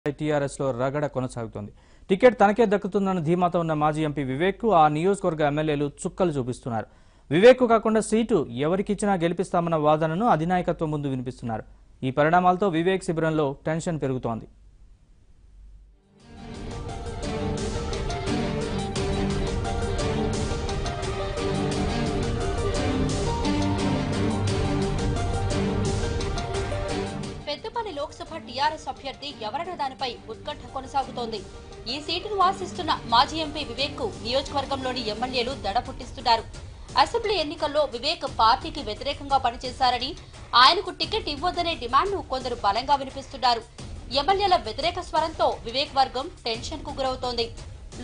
TRS లో రగడ కొనసాగుతోంది. Ticket తనకే దక్కుతుందన్న ధీమాతో ఉన్న మాజీ ఎంపీ వివేక్ ఆ నియోజకవర్గ ఎమ్మెల్యేలు చుక్కలు చూపిస్తున్నారు. వివేక్ కాకుండా సీటు ఎవరికిచ్చినా గెలిపిస్తామన్న వాదనను అధినాయకత్వం ముందు వినిపిస్తున్నారు. ఈ పరిణామాలతో వివేక్ శిబిరంలో టెన్షన్ పెరుగుతోంది. పెద్దపల్లి లోక్సభ టీఆర్ఎస్ అభ్యర్థి ఎవరన్న దానిపై ఉత్కంఠ కొనసాగుతోంది. ఈ సీటును ఆశిస్తున్న మాజీ ఎంపీ వివేక్ కు నియోజకవర్గంలోని ఎమ్మెల్యేలు దడ పుట్టిస్తున్నారు. అసెంబ్లీ ఎన్నికల్లో వివేక్ పార్టీకి వ్యతిరేకంగా పనిచేశారని, ఆయనకు టికెట్ ఇవ్వొద్దనే డిమాండ్ను కొందరు బలంగా వినిపిస్తున్నారు. ఎమ్మెల్యేల వ్యతిరేక స్వరంతో వివేక్ వర్గం టెన్షన్ కు గురవుతోంది.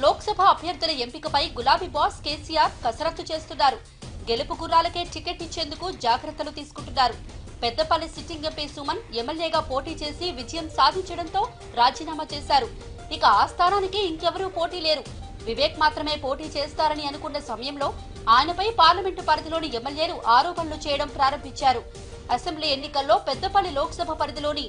లోక్సభ అభ్యర్థుల ఎంపికపై గులాబీ బాస్ కేసీఆర్ కసరత్తు చేస్తున్నారు. గెలుపు గుర్రాలకే టికెట్ ఇచ్చేందుకు జాగ్రత్తలు తీసుకుంటున్నారు. పెద్దపల్లి సిట్టింగ్ ఎంపీ సుమన్ ఎమ్మెల్యేగా పోటీ చేసి విజయం సాధించడంతో రాజీనామా చేశారు. ఇక ఆ స్థానానికి ఇంకెవరూ పోటీ లేరు. వివేక్ మాత్రమే పోటీ చేస్తారని అనుకున్న సమయంలో ఆయనపై పార్లమెంటు పరిధిలోని ఎమ్మెల్యేలు ఆరోపణలు చేయడం ప్రారంభించారు. అసెంబ్లీ ఎన్నికల్లో పెద్దపల్లి లోక్సభ పరిధిలోని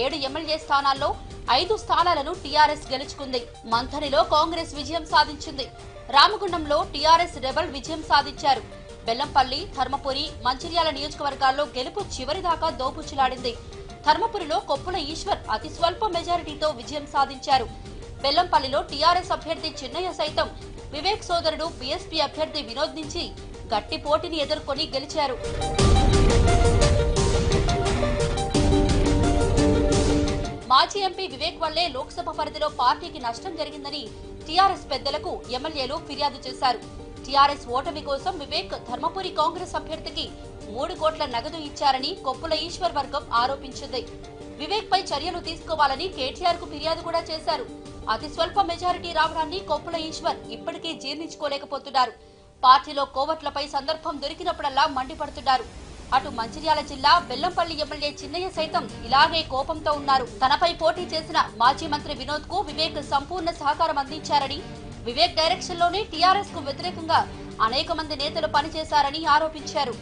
7 ఎమ్మెల్యే స్థానాల్లో 5 స్థానాలను టీఆర్ఎస్ గెలుచుకుంది. మంథనిలో కాంగ్రెస్ విజయం సాధించింది. రామగుండంలో టీఆర్ఎస్ రెబల్ విజయం సాధించారు. బెల్లంపల్లి, ధర్మపురి, మంచిర్యాల నియోజకవర్గాల్లో గెలుపు చివరిదాకా దోబుచ్చులాడింది. ధర్మపురిలో కొప్పుల ఈశ్వర్ అతి స్వల్ప మెజారిటీతో విజయం సాధించారు. బెల్లంపల్లిలో టీఆర్ఎస్ అభ్యర్థి చిన్నయ్య సైతం వివేక్ సోదరుడు బీఎస్పీ అభ్యర్థి వినోద్ నుంచి గట్టి పోటీని ఎదుర్కొని గెలిచారు. మాజీ ఎంపీ వివేక్ వల్లే లోక్సభ పరిధిలో పార్టీకి నష్టం జరిగిందని టీఆర్ఎస్ పెద్దలకు ఎమ్మెల్యేలు ఫిర్యాదు చేశారు. టీఆర్ఎస్ ఓటమి కోసం వివేక్ ధర్మపురి కాంగ్రెస్ అభ్యర్థికి 3 కోట్ల నగదు ఇచ్చారని కొప్పుల ఈశ్వర్ వర్గం ఆరోపించింది. వివేక్ పై చర్యలు తీసుకోవాలని కేటీఆర్ కు ఫిర్యాదు కూడా చేశారు. అతి స్వల్ప మెజారిటీ రావడాన్ని కొప్పుల ఈశ్వర్ ఇప్పటికీ జీర్ణించుకోలేకపోతున్నారు. పార్టీలో కోవట్లపై సందర్భం దొరికినప్పుడల్లా మండిపడుతున్నారు. అటు మంచిర్యాల జిల్లా బెల్లంపల్లి ఎమ్మెల్యే చిన్నయ్య సైతం ఇలాగే కోపంతో ఉన్నారు. తనపై పోటీ చేసిన మాజీ మంత్రి వినోద్ కు వివేక్ సంపూర్ణ సహకారం అందించారని, వివేక్ డైరెక్షన్ లోనే టీఆర్ఎస్ కు వ్యతిరేకంగా అనేక మంది నేతలు పనిచేశారని ఆరోపించారు.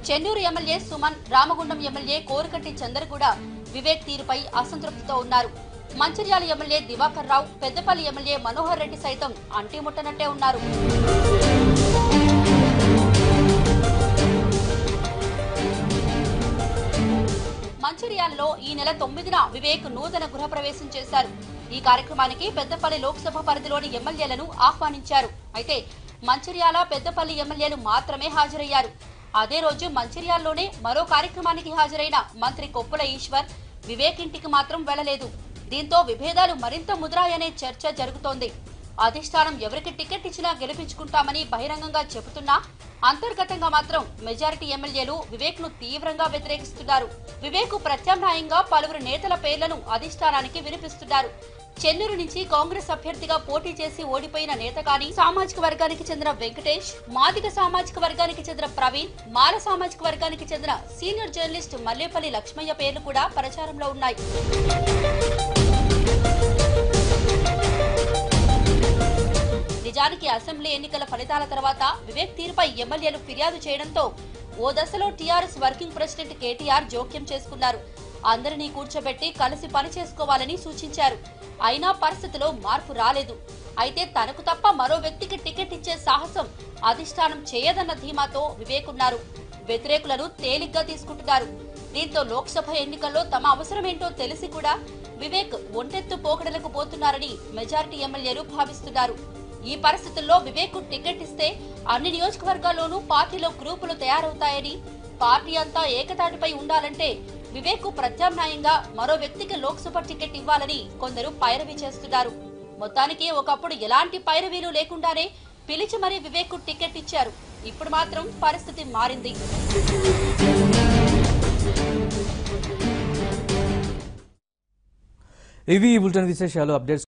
చెన్నూరు ఎమ్మెల్యే సుమన్, రామగుండం ఎమ్మెల్యే కోరుకంటి చందర్ కూడా వివేక్ తీరుపై అసంతృప్తితో ఉన్నారు. మంచిర్యాల ఎమ్మెల్యే దివాకర్ రావు, పెద్దపల్లి ఎమ్మెల్యే మనోహర్ రెడ్డి సైతం అంటిముట్టనట్టే ఉన్నారు. మంచిర్యాలలో ఈ నెల 9న వివేక్ నూతన గృహప్రవేశం చేశారు. ఈ కార్యక్రమానికి పెద్దపల్లి లోక్సభ పరిధిలోని ఎమ్మెల్యేలను ఆహ్వానించారు. అయితే మంచిర్యాల, పెద్దపల్లి ఎమ్మెల్యేలు మాత్రమే హాజరయ్యారు. అదే రోజు మంచిర్యాలలోనే మరో కార్యక్రమానికి హాజరైన మంత్రి కొప్పుల ఈశ్వర్ వివేక్ ఇంటికి మాత్రం వెళ్లలేదు. దీంతో విభేదాలు మరింత ముదిరాయనే చర్చ జరుగుతోంది. అధిష్టానం ఎవరికి టికెట్ ఇచ్చినా గెలిపించుకుంటామని బహిరంగంగా చెబుతున్నా అంతర్గతంగా మాత్రం మెజారిటీ ఎమ్మెల్యేలు వివేక్ ను తీవ్రంగా వ్యతిరేకిస్తున్నారు. వివేక్ ప్రత్యామ్నాయంగా పలువురు నేతల పేర్లను అధిష్టానానికి వినిపిస్తున్నారు. చెన్నూరు నుంచి కాంగ్రెస్ అభ్యర్థిగా పోటీ చేసి ఓడిపోయిన నేత కానీ సామాజిక వర్గానికి చెందిన వెంకటేష్, మాదిగ సామాజిక వర్గానికి చెందిన ప్రవీణ్, మాల సామాజిక వర్గానికి చెందిన సీనియర్ జర్నలిస్ట్ మల్లేపల్లి లక్ష్మయ్య పేర్లు కూడా ప్రచారంలో ఉన్నాయి. నిజానికి అసెంబ్లీ ఎన్నికల ఫలితాల తర్వాత వివేక్ తీరుపై ఎమ్మెల్యేలు ఫిర్యాదు చేయడంతో ఓ దశలో టీఆర్ఎస్ వర్కింగ్ ప్రెసిడెంట్ కేటీఆర్ జోక్యం చేసుకున్నారు. అందరినీ కూర్చోబెట్టి కలిసి పని చేసుకోవాలని సూచించారు. అయినా పరిస్థితిలో మార్పు రాలేదు. అయితే తనకు తప్ప మరో వ్యక్తికి టికెట్ ఇచ్చే సాహసం అధిష్టానం చేయదన్న ధీమాతో వివేక్ ఉన్నారు. వ్యతిరేకులను తేలిగ్గా తీసుకుంటున్నారు. దీంతో లోక్సభ ఎన్నికల్లో తమ అవసరమేంటో తెలిసి కూడా వివేక్ ఒంటెత్తు పోకడలకు పోతున్నారని మెజారిటీ ఎమ్మెల్యేలు భావిస్తున్నారు. ఈ పరిస్థితుల్లో వివేక్ టికెట్ ఇస్తే అన్ని నియోజకవర్గాల్లోనూ పార్టీలో గ్రూపులు తయారవుతాయని, పార్టీ అంతా ఏకతాటిపై ఉండాలంటే వివేక్ ప్రత్యామ్నాయంగా మరో వ్యక్తికి లోక్సభ టికెట్ ఇవ్వాలని కొందరు పైరవీ చేస్తున్నారు. మొత్తానికి ఒకప్పుడు ఎలాంటి పైరవీలు లేకుండానే పిలిచి మరీ వివేక్ టికెట్ ఇచ్చారు. ఇప్పుడు మాత్రం పరిస్థితి మారింది. ఇవి ఈ బులెటిన్ విశేషాలు. అప్డేట్స్